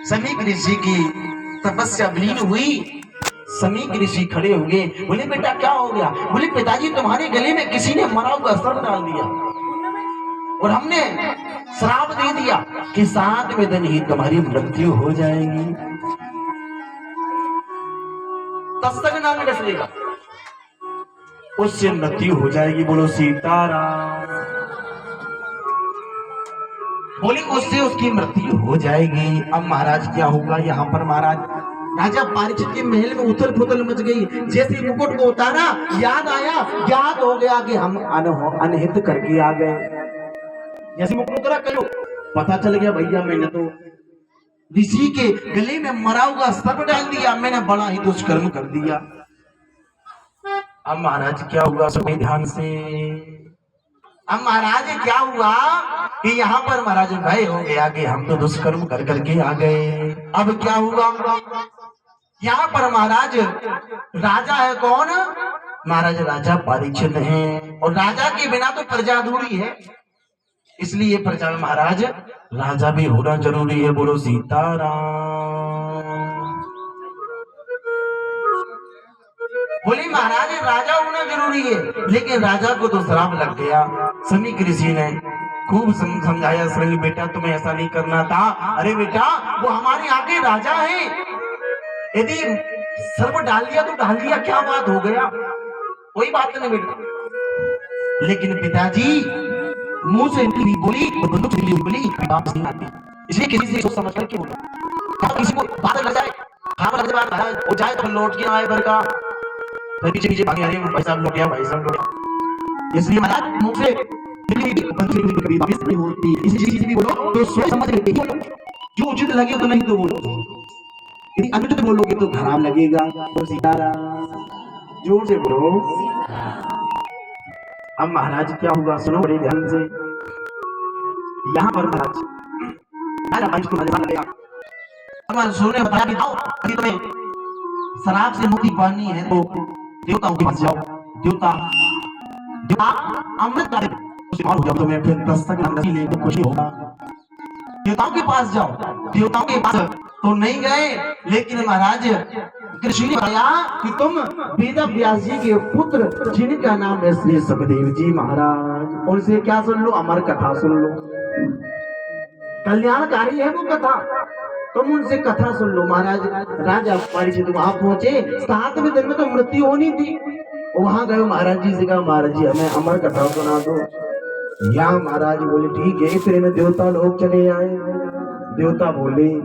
समीक ऋषि की तपस्या विलीन हुई। समीक ऋषि खड़े हो गए, बोले बेटा क्या हो गया? बोले पिताजी तुम्हारे गले में किसी ने मरा हुआ सर्प डाल दिया और हमने श्राप दे दिया कि 7वें दिन ही तुम्हारी मृत्यु हो जाएगी। तस्तक नाम रचेगा, उससे मृत्यु हो जाएगी। बोलो सीताराम। बोले उससे उसकी मृत्यु हो जाएगी। अब महाराज क्या होगा? यहाँ पर महाराज राजा परीक्षित के महल में उथल पुथल मच गई। जैसे मुकुट को उतारा, याद आया, याद हो गया कि हम अनहित करके आ गए। जैसे मुकुट उतारा, करो पता चल गया भैया मैंने तो ऋषि के गले में मरा हुआ सर्प डाल दिया, मैंने बड़ा ही दुष्कर्म कर दिया। अब महाराज क्या हुआ? सुनिए ध्यान से। अब महाराज क्या हुआ कि यहाँ पर महाराज भय हो गया कि हम तो दुष्कर्म कर करके आ गए। अब क्या हुआ? यहाँ पर महाराज राजा है कौन? महाराज राजा परीक्षित हैं, और राजा के बिना तो प्रजा अधूरी है, इसलिए प्रजा में महाराज राजा भी होना जरूरी है। बोलो सीताराम। बोली महाराज राजा होना जरूरी है, लेकिन राजा को तो श्राप लग गया। समीक ऋषि ने खूब समझाया, श्री बेटा तुम्हें ऐसा नहीं करना था। अरे बेटा वो हमारे आगे राजा है, यदि सर्प डाल दिया तो डाल दिया, क्या बात हो गया, कोई बात नहीं बेटा। लेकिन पिताजी मुंह से नहीं बोली, बंदूक से बोली, बात नहीं आती, इसलिए किसी से सोच समझ करके बोलो। किसी को बात लग जाए, खाना लग जाए, वो जाए तो लौट के आए घर का, पीछे पीछे भागे, अरे भाई साहब लौट गया, भाई साहब लौट गया। इसलिए महाराज मुंह से कभी वापस नहीं होती, इसी चीज भी बोलो तो सोच समझ के बोलो, जो उचित लगे तो नहीं तो बोलो, यदि अनुचित बोलोगे तो खराब लगेगा। तो सीताराम, जोर से बोलो। अब महाराज क्या हुआ? सुनो बड़े ध्यान से। यहाँ पर महाराज सुनने बताया कि यदि तुम्हें शराब से मुक्ति पानी है तो देवताओं के पास जाओ, देवता अमृत हो जाओ, तुम्हें फिर दस्तक ले तो खुशी होगा। देवताओं के पास जाओ, देवताओं के पास तो नहीं गए, लेकिन महाराज कृष्ण ने बताया कि तुम वेद व्यास जी के पुत्र जिनका नाम है श्री सुखदेव जी महाराज, उनसे क्या सुन लो? अमर कथा सुन लो, कल्याणकारी है वो कथा, तुम उनसे कथा सुन लो। महाराज राजा परीक्षित वहां पहुंचे, 7वें दिन में तो मृत्यु होनी थी, वहां गए, महाराज जी से कहा महाराज जी हमें अमर कथा सुना दो। यहाँ महाराज बोले ठीक है, इतने में देवता लोग चले आए। देवता बोले